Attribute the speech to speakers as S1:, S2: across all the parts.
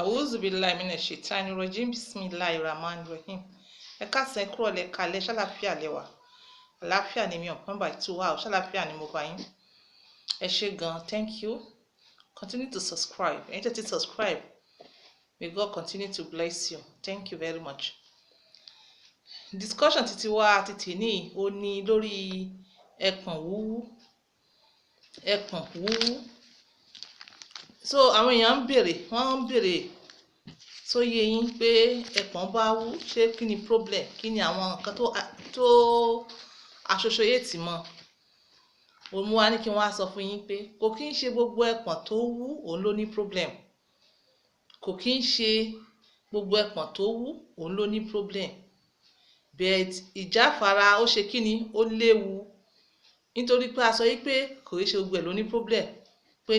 S1: A'udhu billahi minash shaitani rajim. Bismillahir rahmanir rahim. Ẹ káàsán, ẹ kúrọ̀lẹ́, ẹ káalẹ́, ṣàlàáfíà lẹ́wà. Àlàáfíà ni mi ọ̀pọ̀n bá tú wá o, ṣàlàáfíà ni mo bá yín. Ẹ ṣé gan, thank you. Continue to subscribe. Ẹ̀yin tẹ́ ti subscribe. May God continue to bless you. Thank you very much. Discussion títí wá títí ní ó ní lórí ẹpọ̀n wúwú. Ẹpọ̀n wúwú. So àwọn èèyàn wọ́n ń béèrè tó yé yín pé ẹpọ̀n bá wú ṣé kí ni problem, kí ni àwọn nǹkan tó associate mọ́. Òun wá ní kí wọ́n á sọ fún yín pé kò kí ń ṣe gbogbo ẹpọ̀n tó wú òun ló ní problem. Kò kí ń ṣe gbogbo ẹpọ̀n tó wú òun ló ní problem. But ìjáfara ó ṣe kí ni ó léwu nítorí pé a sọ yí pé kò í ṣe gbogbo ẹ̀ ló ní problem. Pé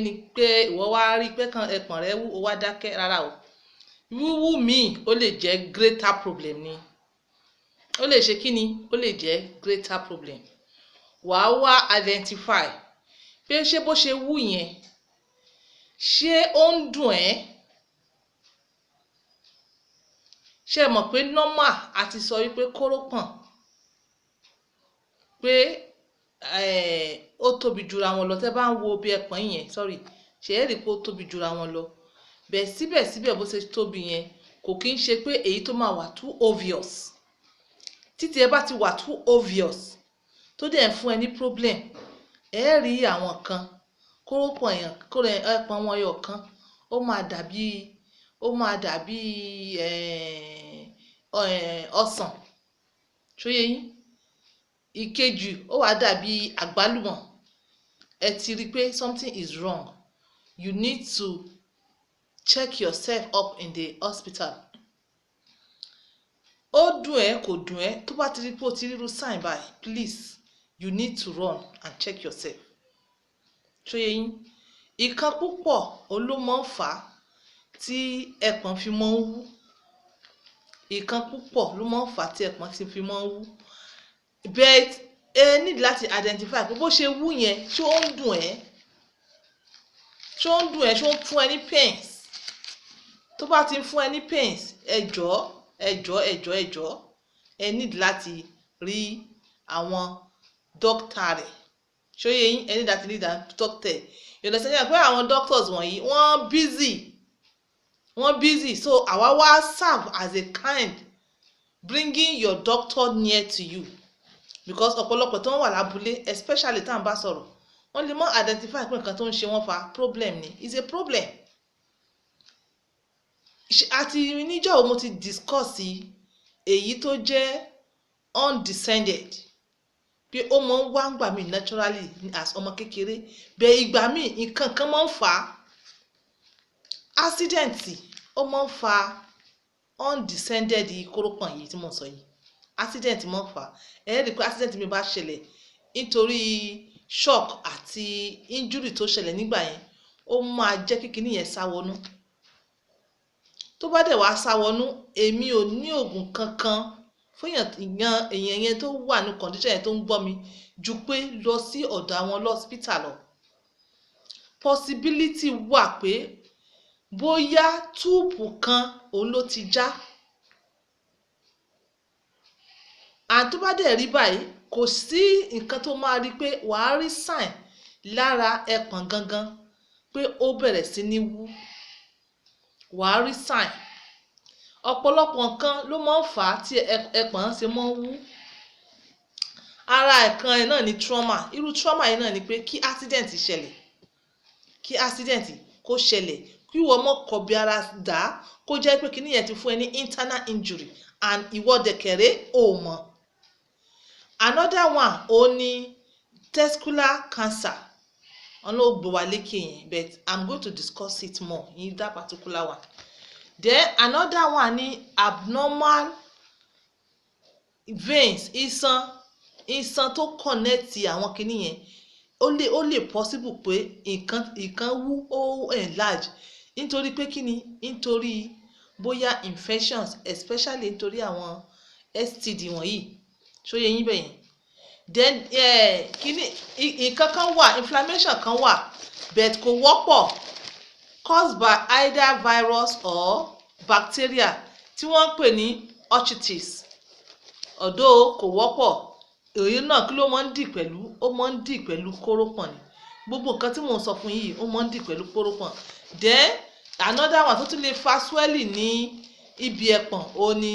S1: ìwọ wá rí pé kan ẹpọ̀n rẹ wú ó wá dákẹ́, rárá o. Wíwú míì ó lè jẹ́ greater problem ni. Ó lè ṣe kí ni ó lè jẹ́ greater problem. Wàá wá identify pé ṣé bó ṣe wú yẹn ṣé ó ń dùn ẹ́. Ṣé ẹ mọ̀ pé normal àti sọ wípé kórópọ̀n pé ó tóbi jura wọn lọ. Tẹ́ bá ń wo bí ẹpọ̀n yẹn ṣe é rí pé ó tóbi jura wọn lọ. Bẹ́ẹ̀ síbẹ̀síbẹ̀ bó ṣe tóbi yẹn kò kí ń ṣe pé èyí tó máa wà too obvious. Títí ẹ bá ti wà too obvious tó dẹ̀ ń fún ẹ ní problem, ẹ rí àwọn kan kórópọ̀n yẹn ẹpọ̀n wọn yọ kan ó máa dàbí ọsàn. Ṣóyé yín? Ìkejì ó wá dàbí àgbálùmọ̀. Ẹ ti rí pé something is wrong. You need to check yourself up in the hospital. Ó dùn ẹ́ kò dùn ẹ́, tó bá ti rí pé ó ti ríru sign by, please you need to run and check yourself. Ṣóyé yín? Ìkan púpọ̀ ló máa ń fà á tí ẹpọ̀n fi máa ń wú. Ìkan púpọ̀ ló máa ń fà á tí ẹpọ̀n fi máa ń wú. But ẹ need láti identify pé bó ṣe wú yẹn ṣé ó ń dùn ẹ́. Ṣé ó ń dùn ẹ́, ṣé ó ń fún ẹ ní pains. Tó bá ti ń fún ẹ ní pains, ẹ jọ̀ọ́ ẹ need láti rí àwọn dókítà rẹ̀. Ṣóyé yín? Ẹ need láti rí dókítà. Yọ̀dọ̀ sẹ́yìn pé àwọn doctors wọ̀nyí wọ́n busy. So àwa wá serve as a kind bringing your doctor near to you. Because ọ̀pọ̀lọpọ̀ tó ń wà lábúlé, especially tá à ń bá sọ̀rọ̀, wọ́n lè mọ̀ identify pé nǹkan tó ń ṣe wọ́n fa problem ni. It's a problem. Àti níjọ́ mo ti discuss èyí tó jẹ́ undescended pé ó máa ń wá ńgbà mí naturally as ọmọ kékeré. Bẹ́ẹ̀ ìgbà mí nǹkan kan máa ń fà á. Accident ó máa ń fa undescended kórópọ̀n yìí tí mo sọ yìí. Accident máa ń fà á. Ẹ rí i pé accident mi bá ṣẹlẹ̀ nítorí shock àti injury tó ṣẹlẹ̀ nígbà yẹn, ó máa jẹ́ kí kíní yẹn sá wọnú. Tó bá dẹ̀ wá sá wọnú, èmi ò ní oògùn kankan fún èèyàn yẹn tó wà ní condition yẹn tó ń gbọ́ mi ju pé lọ sí ọ̀dọ̀ àwọn hospital lọ. Possibility wà pé bóyá túùpù kan òun ló ti já. Tó bá dẹ̀ rí báyìí kò sí nǹkan tó máa rí pé wàá rí sign lára ẹpọ̀n gangan pé ó bẹ̀rẹ̀ sí ní wú. Wàá rí sign. Ọ̀pọ̀lọpọ̀ nǹkan ló máa ń fà á tí ẹpọ̀n ṣe máa ń wú. Ara ẹ̀kan ẹ̀ náà ni trauma. Irú trauma yìí náà ni pé kí accident kó ṣẹlẹ̀ kí ìwọ mọ̀ kọbi ara dà á kó jẹ́ pé kíní yẹn ti fún ẹ ní internal injury and ìwọ dẹ̀kẹ̀rẹ́ ò mọ̀. Another one ó ní testicular cancer. Ọ̀nà ó gbé wa lékè yẹn, but I'm going to discuss it more in that particular one. Then another one ní abnormal veins. Iṣan tó connect àwọn kíní yẹn ó lè possible pé nǹkan wú ó enlarge nítorí pé kíni, nítorí bóyá infections, especially nítorí àwọn STD wọ̀nyí. Ṣóyé yín bẹ́yẹn? Then kíni nǹkan kan wà, inflammation kan wà but kò wọ́pọ̀. caused by either virus or bacteria tí wọ́n ń pè ní orchitis. Although kò wọ́pọ̀, èyí náà kí ló máa ń dì pẹ̀lú? Ó máa ń dì pẹ̀lú kórópọ̀n ni. Gbogbo nǹkan tí mò ń sọ fún yìí ó máa ń dì pẹ̀lú kórópọ̀n. Then another one tó tún lè fa swelling ní ibi ẹpọ̀n ó ní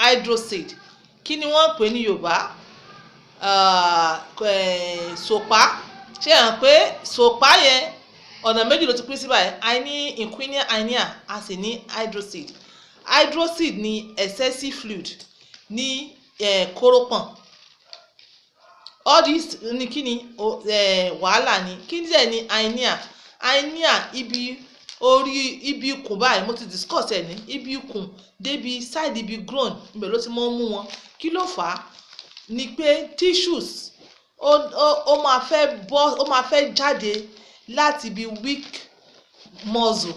S1: hydrocele. Kí ni wọ́n ń pè ní Yorùbá? Sòpá. Ṣé ẹ hàn pé sòpá yẹn ọ̀nà méjì ló ti pín sí báyìí? A ní inguinal hernia, a sì ní hydrocele. Hydrocele ni excessive fluid ní kórópọ̀n. All this ni kí ni wàhálà ni. Kí dẹ̀ ni hernia? Hernia ibi orí ibi ikùn báyìí, mo ti discuss ẹ̀ ní ibi ikùn débi side ibi groin ibẹ̀ ló ti mọ́ mú wọn. Kí ló fà á? Ni pé tissues ó máa fẹ́ jáde láti ibi weak muscle.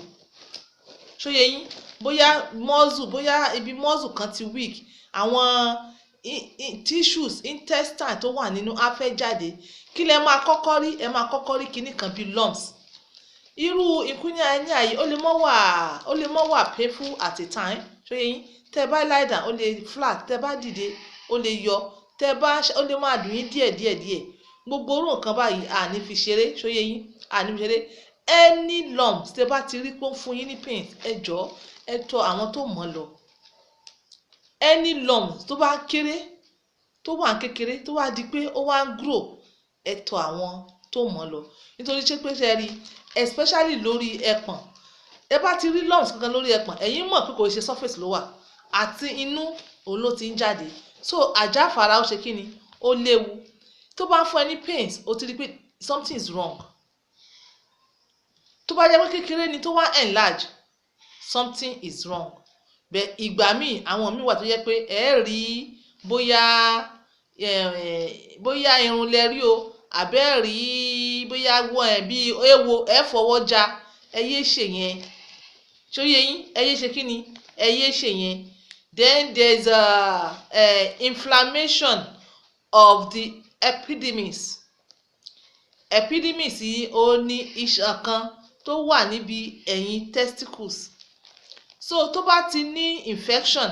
S1: Ṣóyé yín? Bóyá ibi muscle kan ti weak, àwọn tissues intestine tó wà nínú á fẹ́ jáde. Kí lẹ máa kọ́kọ́ rí? Ẹ máa kọ́kọ́ rí kinní kan bíi lumps. Irú inguinal hernia yìí ó lè mọ́ wà painful at a time. Ṣóyé yín? Tẹ́ bá lie down ó lè flat, tẹ́ bá dìde ó lè yọ, ó lè máa dùn yín díẹ̀. Gbogbo orú nǹkan báyìí a ní fi ṣeré. Ṣóyé yín? A ní fi ṣeré. Any lumps tẹ́ bá ti rí pé ó ń fún yín ní pain, ẹ jọ̀ọ́ ẹ tọ̀ àwọn tó mọ̀ lọ. Any lumps tó bá kéré, tó wà kékeré, tó wá di pé ó wá ń grow, ẹ tọ̀ àwọn tó mọ̀ lọ. Nítorí pé ṣe rí, especially lórí ẹpọ̀n, ẹ bá ti rí lumps kankan lórí ẹpọ̀n, ẹ̀yin mọ̀ pé kò ṣe surface ló wà, àti inú òun ló ti ń jáde. So àjáfara ó ṣe kí ni? Ó léwu. Tó bá fún ẹ ní pains, ó ti rí pé something is wrong. Tó bá jẹ́ pé kékeré ni tó wá enlarge, something is wrong. Bẹ́ẹ̀ ìgbà míì àwọn míì wà tó yẹ pé ẹ rí bóyá irun lẹ rí o, àbẹ́ rí bóyá bí ewo ẹ fọwọ́ já, ẹ yé ṣe yẹn. Ṣóyé yín? Ẹ yé ṣe kí ni? Ẹ yé ṣe yẹn. Then there's inflammation of the epidermis. Epidermis yìí ó ní iṣan kan tó wà níbi ẹ̀yìn testicles. So tó bá ti ní infection,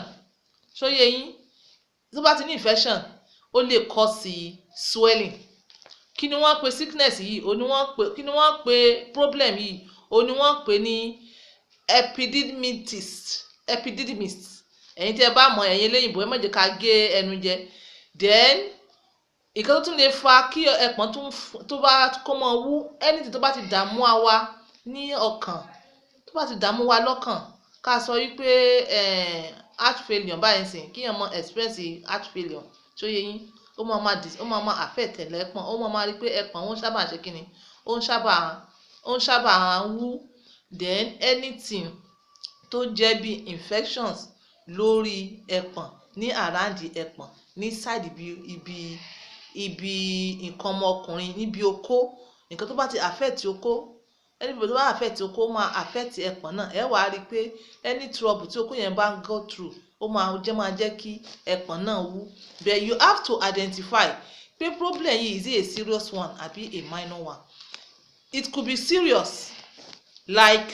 S1: ṣóyé yín? Tó bá ti ní infection, ó lè cause swelling. Kí ni wọ́n pè sickness yìí? Kí ni wọ́n pè problem yìí? Ó ní wọ́n pè ní epidermitis. Ẹ̀yin tí ẹ bá mọ̀ ẹ̀yin eléyìnbó, ẹ má jẹ́ ká gé ẹnu jẹ. Then ìkan tó tún lè fa kí ẹpọ̀n tó bá kó mọ wú, anything tó bá ti dààmú wa ní ọkàn, tó bá ti dààmú wa lọ́kàn, ká sọ wípé heart failure báyìí sìn, kí èèyàn mọ express heart failure. Ṣóyé yín? Ó máa affect ẹ̀pọ̀n. Ó máa rí pé ẹpọ̀n ó ń sábà ṣe kí ni? Ó ń sábà wú. Then anything tó jẹ́ bí infections lórí ẹpọ̀n, ní around ẹpọ̀n, ní side ibi nǹkan ọmọkùnrin, níbi okó, nǹkan tó bá ti affect okó, anybody tó bá affect okó máa affect ẹpọ̀n náà. Ẹ wá rí pé any trouble tí okó yẹn bá ń go through, ó máa jẹ́ kí ẹpọ̀n náà wú. But you have to identify pé problem yìí is it a serious one àbí a minor one. It could be serious like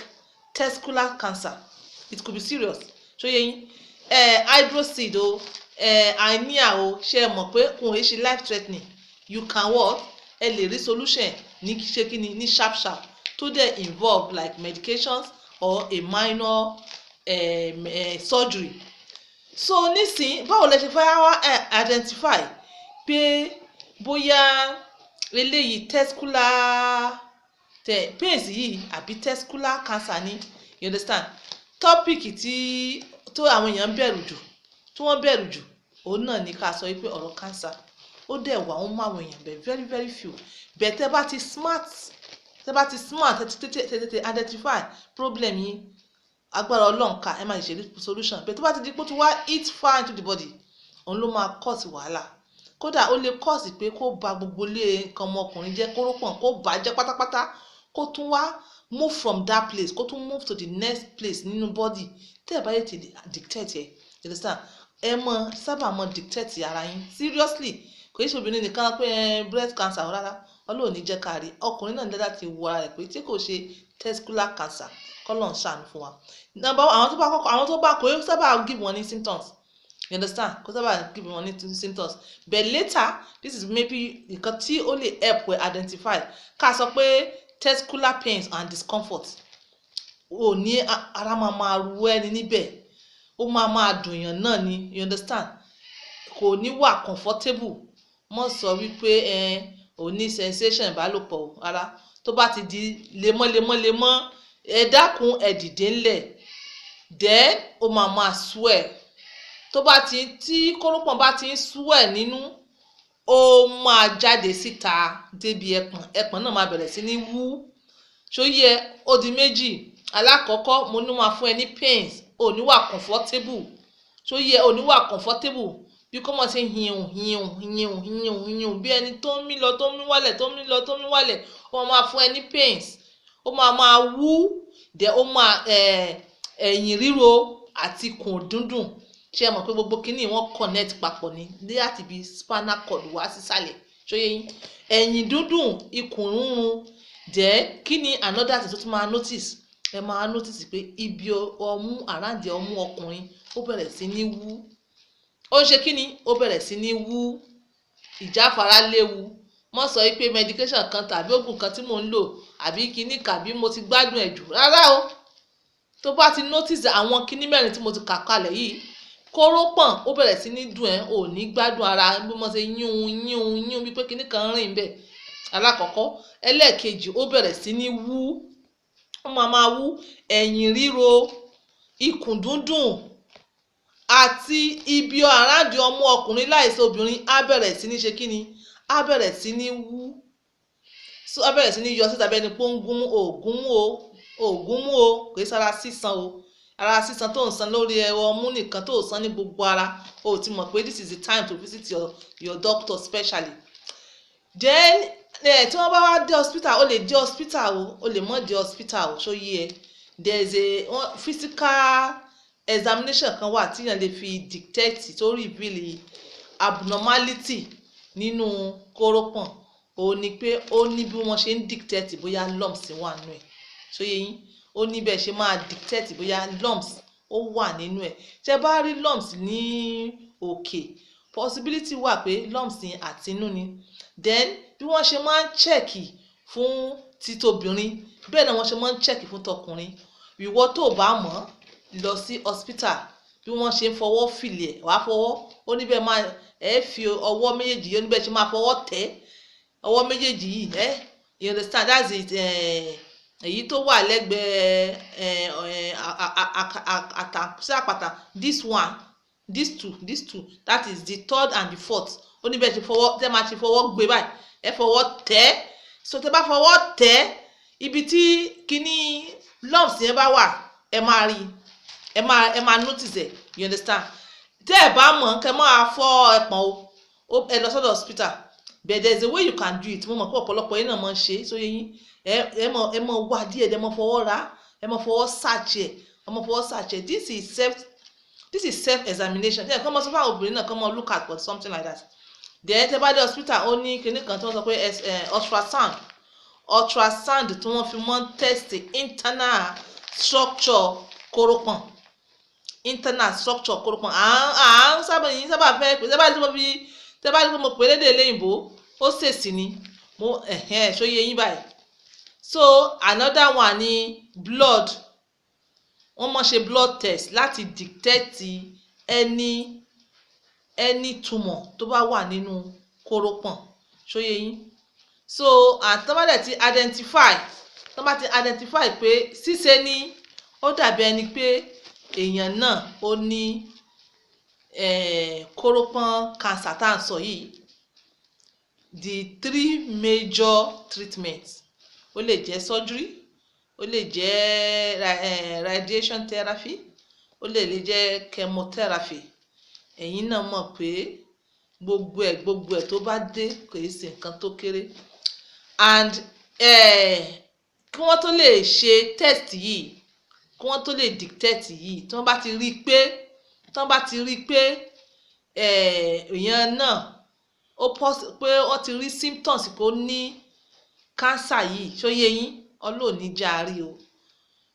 S1: testicular cancer. It could be serious. Ṣóyé yín? Hydrocele o, hernia o, ṣe mọ̀ pé kò ń ṣe life threatening. You can what? Ẹ lè rí solution ní ṣe kí ni? Ní sharp tó dẹ̀ involve like medications or a minor surgery. So nísìn báwo lẹ ṣe fẹ́ identify pé bóyá eléyìí testicular pains yìí àbí testicular cancer ni? You understand? Topic tó àwọn èèyàn tí wọ́n bẹ̀rù jù òun náà ni ká sọ wípé ọ̀rọ̀ cancer. Ó dẹ̀ wà ó mú àwọn èèyàn bẹ̀ very very few. Bẹ̀ tẹ́ bá ti smart tètè identify problem yìí, agbára Ọlọ́run ká ẹ máa ṣe solution. Bẹ̀ tó bá ti di pé tó wá eat far into the body, òun ló máa cause wàhálà. Kódà ó lè cause pé kó ba gbogbo ilé nǹkan ọmọkùnrin jẹ́, kórópọ̀n kó bàjẹ́ pátápátá, kó tún wá move from that place, kó tún move to the next place nínú body. Tẹ́ ẹ bá yẹ ti dictate ẹ, you understand? Ẹ mọ sábà mọ dictate ara yín seriously. kò í ṣe obìnrin nìkan pé breast cancer rárá Ọlọ́run ní jẹ́ ká rí ọkùnrin náà ní láti wo ara rẹ̀ pé tí kò ṣe testicular cancer kọ́lọ́n ṣàánú fún wa. Àwọn tó bá kò yóò sábà give wọn ní symptoms, you understand, kò sábà give wọn ní symptoms, but later this is maybe nǹkan tí ó lè help we identify ká sọ pé testicular pains and discomfort ò ní ara máa ru ẹni níbẹ̀, ó máa dùn yàn náà ni, you understand, kò ní wà comfortable, mọ́ sọ wípé ò ní sensation ìbálòpọ̀ ara tó bá ti di lemọ́lemọ́ ẹ dákun ẹ dìde ńlẹ̀, then ó máa swell, tó bá ti tí kórópọ̀n bá ti ń swell nínú ó máa jáde síta débi ẹpọ̀n náà máa bẹ̀rẹ̀ sí ní wú, ṣó yẹ ó di méjì. Alákọ̀ọ́kọ́ mo ní máa fún ẹ ní pains, ò ní wà comfortable, ṣó yẹ ò ní wà comfortable bí kò mọ̀ sí hìhùn bí ẹni tó ń mí lọ tó ń mí wálẹ̀ ó máa fún ẹ ní pains, ó máa wú, dẹ̀ ó máa ẹ̀yìn ríro àti ikùn dúndùn, ṣé ẹ mọ̀ pé gbogbo kíní wọ́n connect papọ̀ ní láti bí spinal cord wá sísàlẹ̀, ṣó yẹ yín, ẹ̀yìn dúndùn ikùn rúnrún, dẹ̀ kí ni another thing tó tún máa notice, ẹ máa notice pé ibi ọmú àràǹdì ọmú ọkùnrin ó bẹ̀rẹ̀ sí ní wú, ó ṣe kí ni ó bẹ̀rẹ̀ sí ní wú, ìjáfara léwu, mọ́ sọ wípé medication kan tàbí oògùn kan tí mò ń lò àbí kíní kàbí mo ti gbádùn ẹ̀ jù, rárá o. Tó bá ti notice àwọn kíní mẹ́rin tí mo ti kà kalẹ̀ yìí, kórópọ̀n ó bẹ̀rẹ̀ sí ní dùn ẹ́, ò ní gbádùn ara bí mo ṣe yún bí pé kíní kan rìn bẹ́ẹ̀. Alákọ̀ọ́kọ́, ẹlẹ́ẹ̀kejì ó bẹ̀rẹ̀ sí ní wú, ó máa wú, ẹ̀yìn ríro, ikùn dúndùn àti ibi àràǹdì ọmú ọkùnrin láìsí obìnrin á bẹ̀rẹ̀ sí ní ṣe kí ni, á bẹ̀rẹ̀ sí ní wú, so á bẹ̀rẹ̀ sí ní yọ síta bẹ́ẹ̀ ni pé ó ń gún mú o, kò í sára sísan o, ara sísan tó ń san lórí ọmú nìkan tó san ní gbogbo ara, o ti mọ̀ pé this is the time to visit your doctor specially. Then tí wọ́n bá wá dé hospital, o lè dé hospital o lè mọ́ dé hospital ṣó yé ẹ, there is a physical examination kan wà tí yàn lè fi dictate tó reveal abnormality nínú kórópọ̀n, ó ní pé ó ní bí wọ́n ṣe ń dictate bóyá lumps wà nínú ẹ̀, ṣó yé yín, ó ní bẹ́ẹ̀ ṣe máa dictate bóyá lumps ó wà nínú ẹ̀. Tẹ́ bá rí lumps ní òkè, possibility wà pé lumps yẹn àtinú ni. Then bí wọ́n ṣe máa ń check fún títóbìnrin bẹ́ẹ̀ náà wọ́n ṣe máa ń check fún tọkùnrin. Ìwọ tó bá mọ̀ lọ sí hospital, bí wọ́n ṣe ń fọwọ́ fìlẹ̀ wàá fọwọ́, ó ní bẹ́ẹ̀ máa fi ọwọ́ méjèèjì, ó ní bẹ́ẹ̀ ṣe máa fọwọ́ tẹ̀ ọwọ́ méjèèjì yìí, you understand, that's it. Èyí tó wà lẹ́gbẹ̀ẹ́ sí àpáta, this one, these two, that is the third and the fourth, ó ní bẹ́ẹ̀ ṣe fọwọ́, tẹ́ máa ṣe fọwọ́ gbé báyìí, ẹ fọwọ́ tẹ̀, so tẹ́ bá fọwọ́ tẹ̀ ibi tí kíní lumps yẹn bá wà ẹ máa rí, ẹ máa notice ẹ, you understand. Tẹ́ ẹ bá mọ̀ kẹ́ máa fọ ẹpọ̀n o, ẹ lọ sọ́dọ̀ hospital, but there is a way you can do it. Mo mọ̀ pé ọ̀pọ̀lọpọ̀ yín náà máa ń ṣe, so yín ẹ mọ̀ wá díẹ̀, ẹ mọ̀ fọwọ́ ra, ẹ mọ̀ fọwọ́ search ẹ, ẹ mọ̀ fọwọ́ search ẹ. This is self examination. Tẹ́ ẹ kọ́ mọ́ sọ fún àwọn obìnrin náà kọ́ mọ́ look at for something like that. Then tẹ́ bá dé hospital, ó ní kíní kan tí wọ́n sọ pé ultrasound tí wọ́n fi mọ́ test internal structure kórópọ̀n, sábà fẹ́ pé tẹ́ bá rí pé mo pè lédè léyìnbó ó ṣèṣì ni mo ṣó yé yín báyìí. So another one ni blood, wọ́n máa ṣe blood test láti detect any tumor tó bá wà nínú kórópọ̀n, ṣó yé yín. So tó bá dẹ̀ ti identify pé ṣíṣe ni ó dàbí ẹni pé èèyàn náà ó ní kórópọ̀n cancer tá à ń sọ yìí, the 3 major treatments, ó lè jẹ́ surgery, ó lè jẹ́ radiation therapy, ó lè jẹ́ chemotherapy. Ẹ̀yin náà mọ̀ pé gbogbo ẹ̀ tó bá dé kò í ṣe nǹkan tó kéré, and kí wọ́n tó lè ṣe test yìí, kí wọ́n tó lè dictate yìí, tí wọ́n bá ti rí pé èèyàn náà pé wọ́n ti rí symptoms pé ó ní cancer yìí ṣó yé yín ọlọ́ọ̀ni járe o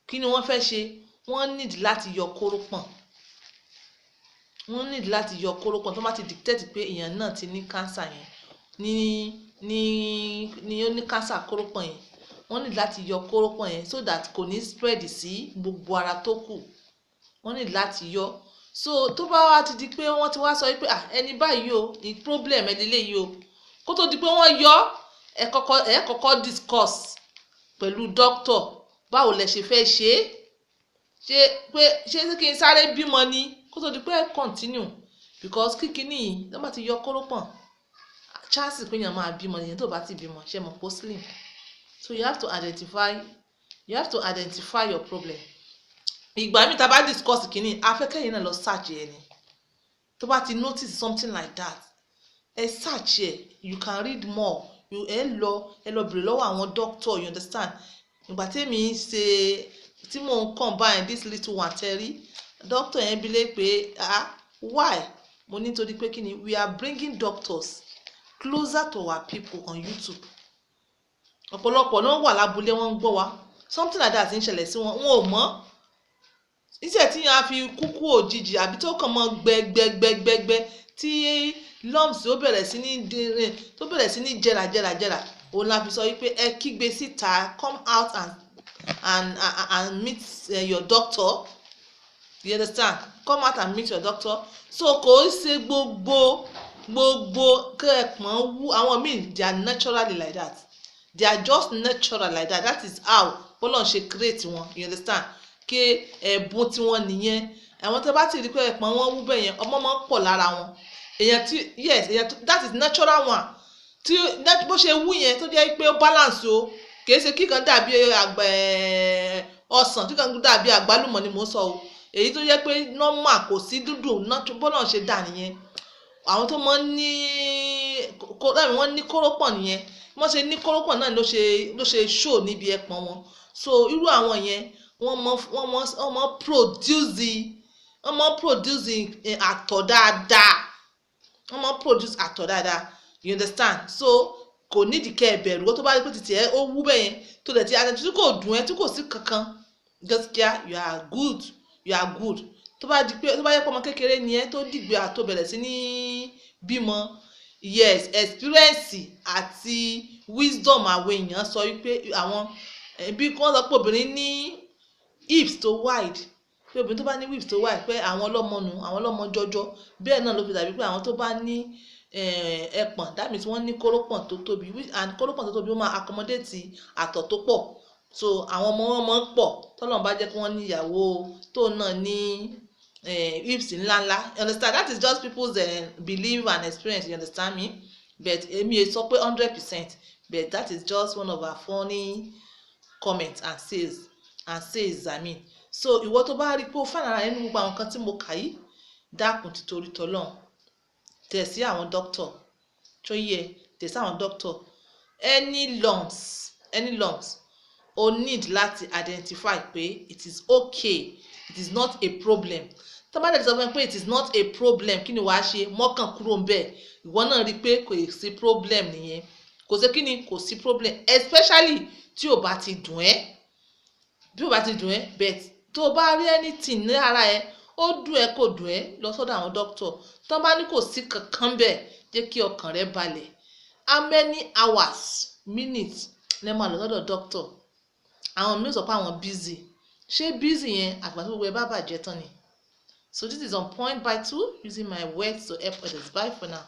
S1: kí ni wọ́n fẹ́ ṣe wọ́n need láti yọ kórópọ̀n tó bá ti dictate pé èèyàn náà ti ní cancer yẹn ní ó ní cancer kórópọ̀n yẹn wọ́n need láti yọ kórópọ̀n yẹn so that kò ní spread sí gbogbo ara tó kù wọ́n need láti yọ so tó bá wá ti di pé wọ́n ti wá sọ pé ẹni báyìí o ní problem ẹdílé yìí o kó tó di pé wọ́n yọ ẹ kọ́kọ́ discuss pẹ̀lú doctor báwo lẹ ṣe fẹ́ ṣe kí n sáré bímọ ni kó tó di pé continue because kíkiní yìí ló bá ti yọ kórópọ̀n chances pé èèyàn máa bímọ èèyàn tó bá ti bímọ ṣe mọ̀ pó slim so you have to identify your problem ìgbà mi ta bá discuss kíní afẹ́kẹ́yìn náà lọ search ẹ ni tó bá ti notice something like that ẹ search ẹ you can read more ẹ lọ bèrè lọ́wọ́ àwọn doctor you understand ìgbà tèmi ṣe tí mò ń combine this little one tẹ́rí doctor yẹn bi lé pé why mo nítorí pé kíni we are bringing doctors closer to our people on YouTube ọ̀pọ̀lọpọ̀ náà wà lábúlé wọn ń gbọ́ wa something like that ń ṣẹlẹ̀ sí wọn ò mọ̀ iṣẹ́ tí yẹn á fi kúkú òjijì àbí tó kàn mọ́ gbẹgbẹgbẹgbẹ tí lumps ó bẹ̀rẹ̀ sí ní jẹrà òun la fi sọ wípé ẹ kígbe síta come out and meet your doctor you understand come out and meet your doctor so kò ṣe gbogbo kẹ́ẹ̀pọ̀n wú àwọn míì they are naturally like that they are just natural like that that is how bọ́lọ̀ ṣe create wọn you understand ké ẹ̀bùn tí wọ́n nìyẹn àwọn tó bá ti rí pé ẹ̀pọ̀n wọn wú bẹ́ẹ̀ yẹn ọmọ máa ń pọ̀ lára wọn that is natural one tí bó ṣe wú yẹn tó jẹ́ pé ó balance o kìí ṣe kíkan dàbí ọsàn kíkan dàbí àgbálùmọ̀ ni mò ń sọ o èyí tó jẹ́ pé normal kò sí dúdú bọ́lọ̀ ṣe dà nìyẹn àwọn tó máa ń ní kórópọ̀n nìyẹn wọ́n ṣe ní kórópọ̀n náà ló ṣe show níbi ẹpọ̀n wọn so irú àwọn yẹn wọ́n mọ produce àtọ̀ dáadáa you understand so kò nídìí kẹ́ ẹ bẹ̀rù tó bá rí pé títí ẹ ó wú bẹ́ẹ̀ yẹn tó lẹ̀ tí tí kò dùn ẹ́ tí kò sí kankan gaskiya you are good tó bá yẹ pé ọmọ kékeré ni ẹ tó dìgbà tó bẹ̀rẹ̀ sí ní bímọ yes experience àti wisdom àwọn èèyàn sọ wípé àwọn bí wọ́n sọ pé obìnrin ní hips tó wide pé obìnrin tó bá ní hips tó wide pé àwọn ọlọ́mọ jọjọ bẹ́ẹ̀ náà ló fi dàbí pé àwọn tó bá ní ẹpọ̀n that means wọ́n ní kórópọ̀n tó tóbi and kórópọ̀n tó tóbi ó máa accommodate àtọ̀ tó pọ̀ so àwọn ọmọ wọn máa ń pọ̀ tọ́lọ́run bá jẹ́ kí wọ́n ní ìyàwó tó náà ní hips ńláńlá you understand that is just people's belief and experience you understand me but èmi sọ pé 100% but that is just one of our funny comments and says I mean so ìwọ tó bá rí pé ó fànàrà nínú gbogbo àwọn kan tí mo kà yìí dákun títorí tọlọ́run tẹ̀ sí àwọn doctor tó yẹ tẹ̀ sí àwọn doctor any lumps o need láti identify pé it is okay it is not a problem tó bá dẹ̀ sọ fún mi pé it is not a problem kí ni wàá ṣe mọ́kàn kúrò ń bẹ̀ ìwọ náà rí i pé kò sí problem nìyẹn kò sí kí ni kò sí problem especially tí ò bá ti dùn ẹ́ but tó bá rí anything ní ara ẹ ó dùn ẹ́ kò dùn ẹ́ lọ sọ́dọ̀ àwọn doctor tó bá ní kò sí kankan bẹ́ẹ̀ jẹ́ kí ọkàn rẹ balẹ̀ how many hours minutes lẹ máa lọ sọ́dọ̀ doctor àwọn mi ò sọ pé àwọn busy ṣé busy yẹn àgbà tó gbogbo ẹ bá bàjẹ́ tán ni so this is on Point by 2 using my words to help others. Bye for now.